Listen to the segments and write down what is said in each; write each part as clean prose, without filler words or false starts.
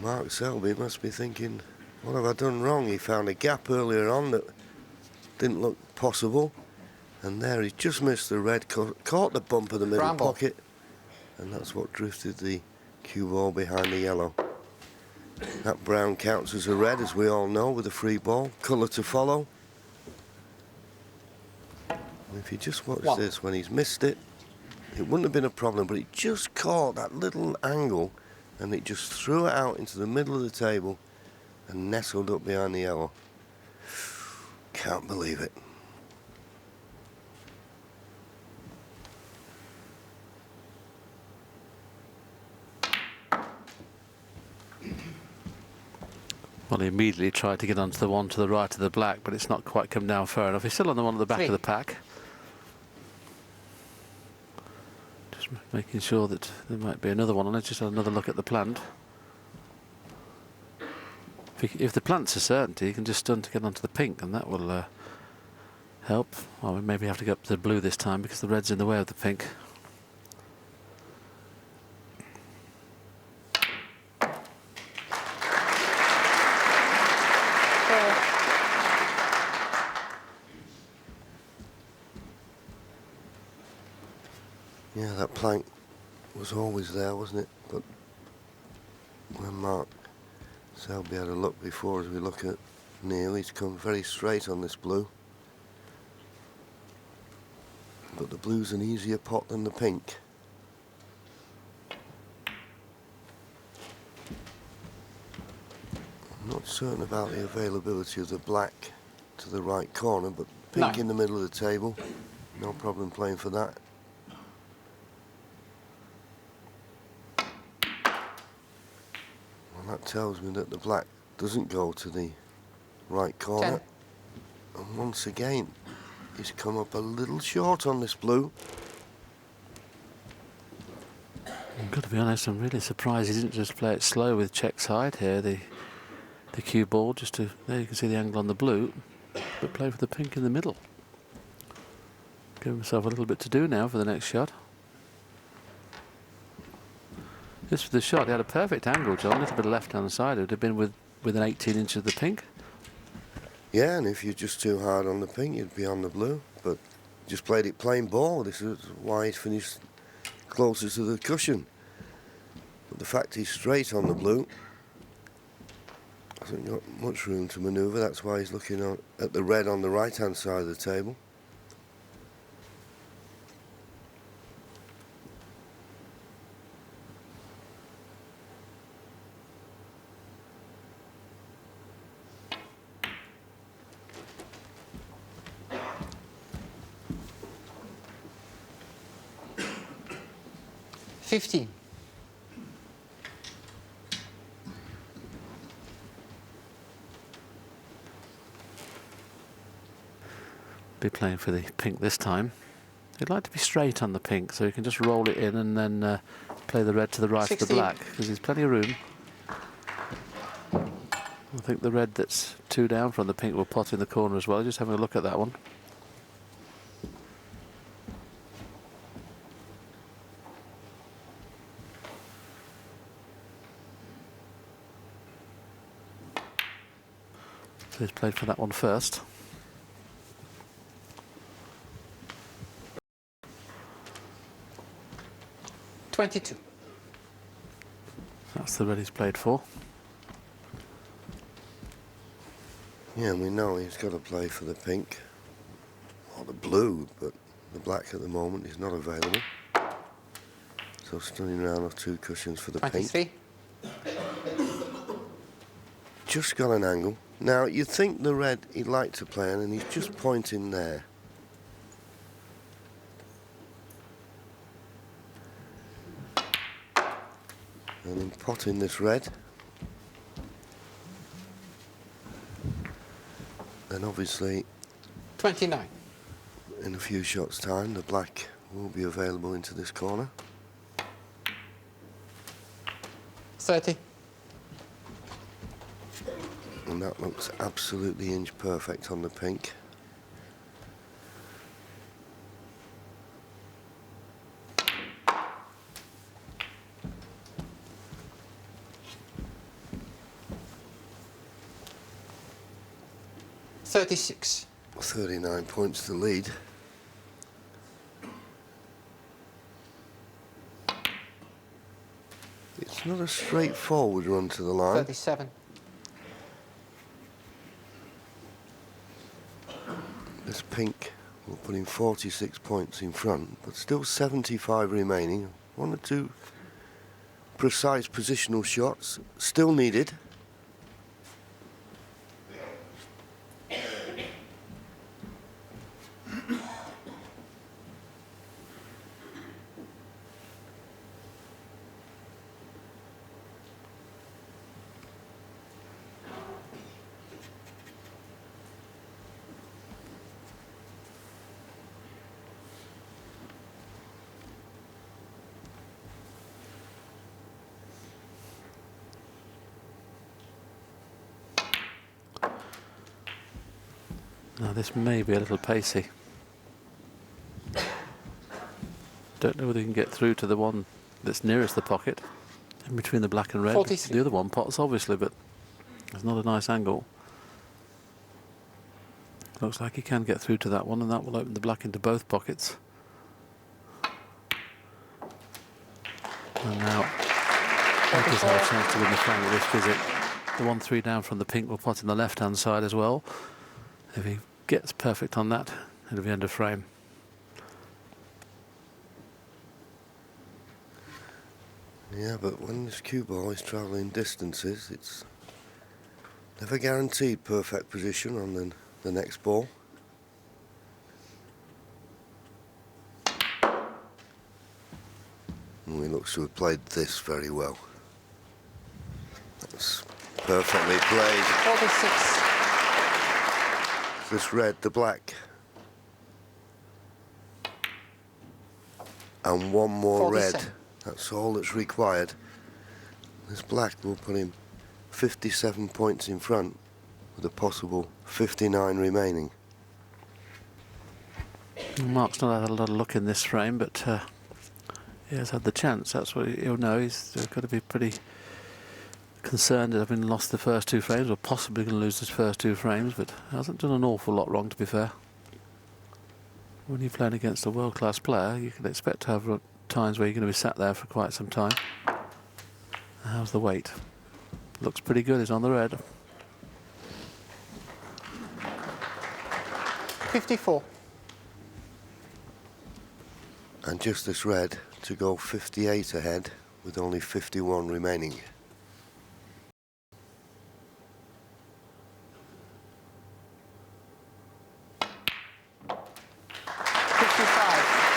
Mark Selby must be thinking, what have I done wrong? He found a gap earlier on that didn't look possible, and there he's just missed the red, caught the bump of the middle pocket, and that's what drifted the cue ball behind the yellow. That brown counts as a red, as we all know, with a free ball. Colour to follow. And if you just watch this, when he's missed it, it wouldn't have been a problem, but it just caught that little angle, and it just threw it out into the middle of the table and nestled up behind the yellow. Can't believe it. Well, he immediately tried to get onto the one to the right of the black, but it's not quite come down far enough. He's still on the one at the back of the pack. Just making sure that there might be another one on it. Just have another look at the plant. If the plant's a certainty, you can just stunt to get onto the pink, and that will help. Well, we maybe have to go up to the blue this time because the red's in the way of the pink. Yeah, that plank was always there, wasn't it? But when Mark Selby had a look before, as we look at Neil, he's come very straight on this blue. But the blue's an easier pot than the pink. I'm not certain about the availability of the black to the right corner, but pink in the middle of the table, no problem playing for that. That tells me that the black doesn't go to the right corner. 10. And once again, he's come up a little short on this blue. I've got to be honest, I'm really surprised he didn't just play it slow with check side here, the cue ball, just to, there you can see the angle on the blue, but play for the pink in the middle. Give himself a little bit to do now for the next shot. This was the shot. He had a perfect angle, John. A little bit of left-hand side. It would have been within 18 inches of the pink. Yeah, and if you're just too hard on the pink, you'd be on the blue. But just played it plain ball. This is why he's finished closer to the cushion. But the fact he's straight on the blue hasn't got much room to manoeuvre. That's why he's looking at the red on the right-hand side of the table. Be playing for the pink this time. He'd like to be straight on the pink, so he can just roll it in and then play the red to the right 16. Of the black, because there's plenty of room. I think the red that's 2 down from the pink will pot in the corner as well. Just having a look at that one. So he's played for that one first. .22. That's the red he's played for. Yeah, we know he's got to play for the pink or the blue, but the black at the moment is not available. So stunning round of 2 cushions for the 23. Pink. Just got an angle. Now, you'd think the red he'd like to play on, and he's just pointing there. And then potting this red. Then obviously 29. In a few shots' time, the black will be available into this corner. 30. And that looks absolutely inch perfect on the pink. 36. 39 points to lead. It's not a straightforward run to the line. 37. This pink will put him 46 points in front, but still 75 remaining. One or two precise positional shots still needed. Now this may be a little pacey. Don't know whether you can get through to the one that's nearest the pocket, in between the black and red. 43. The other one pots obviously, but it's not a nice angle. Looks like he can get through to that one, and that will open the black into both pockets. And now he does have a chance to win the frame with this visit. The 1-3 down from the pink will pot in the left-hand side as well. If he gets perfect on that, it'll be under frame. Yeah, but when this cue ball is travelling distances, it's never guaranteed perfect position on the next ball. And he looks to have played this very well. That's perfectly played. 46. This red, the black. And one more 47. red. That's all that's required. This black will put him 57 points in front with a possible 59 remaining. Mark's not had a lot of luck in this frame, but he has had the chance. That's what he'll know. He's got to be pretty concerned at having lost the first two frames, or possibly going to lose his first two frames, but hasn't done an awful lot wrong, to be fair. When you're playing against a world-class player, you can expect to have times where you're going to be sat there for quite some time. How's the weight? Looks pretty good. He's on the red. 54. And just this red to go 58 ahead with only 51 remaining.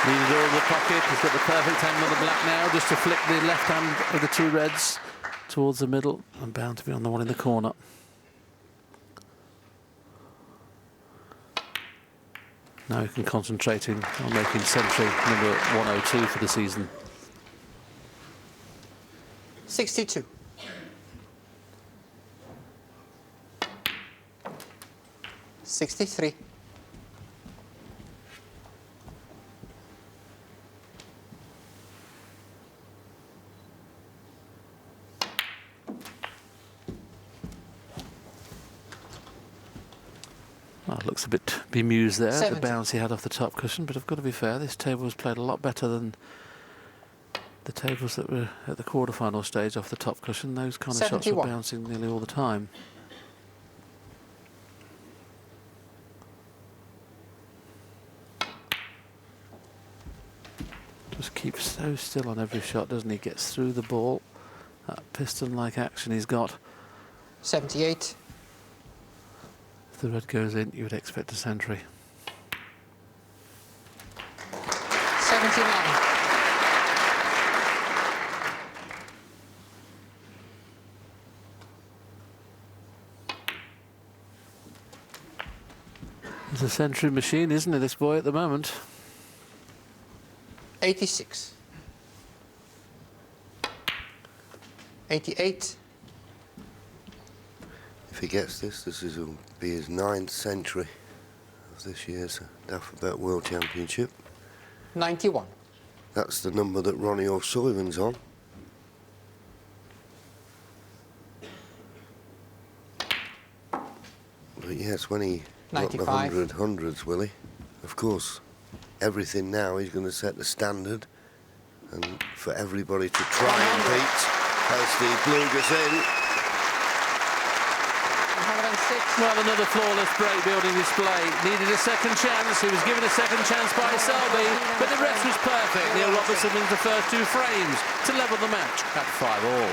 Needed all in the pocket. He's got the perfect angle on the black now, just to flick the left hand of the two reds towards the middle, and bound to be on the one in the corner. Now he can concentrate on making century number 102 for the season. 62. $63. Well, looks a bit bemused there, 70. the bounce he had off the top cushion, but I've got to be fair, this table was played a lot better than the tables that were at the quarterfinal stage off the top cushion. Those kind of shots were 71. bouncing nearly all the time. Just keeps so still on every shot, doesn't he? Gets through the ball. That piston-like action he's got. 78. If the red goes in, you would expect a century. 79. He's a century machine, isn't he, this boy, at the moment? 86. 88. If he gets this, will be his 9th century of this year's Alphabet World Championship. 91. That's the number that Ronnie O'Sullivan's on. But yes, when he Not the 95. hundreds, will he? Of course. Everything now, he's going to set the standard, and for everybody to try and beat as the blue goes in. 106. Well, another flawless break building display. Needed a second chance. He was given a second chance by Selby, but the rest was perfect. Neil Robertson wins the first 2 frames to level the match at 5-all.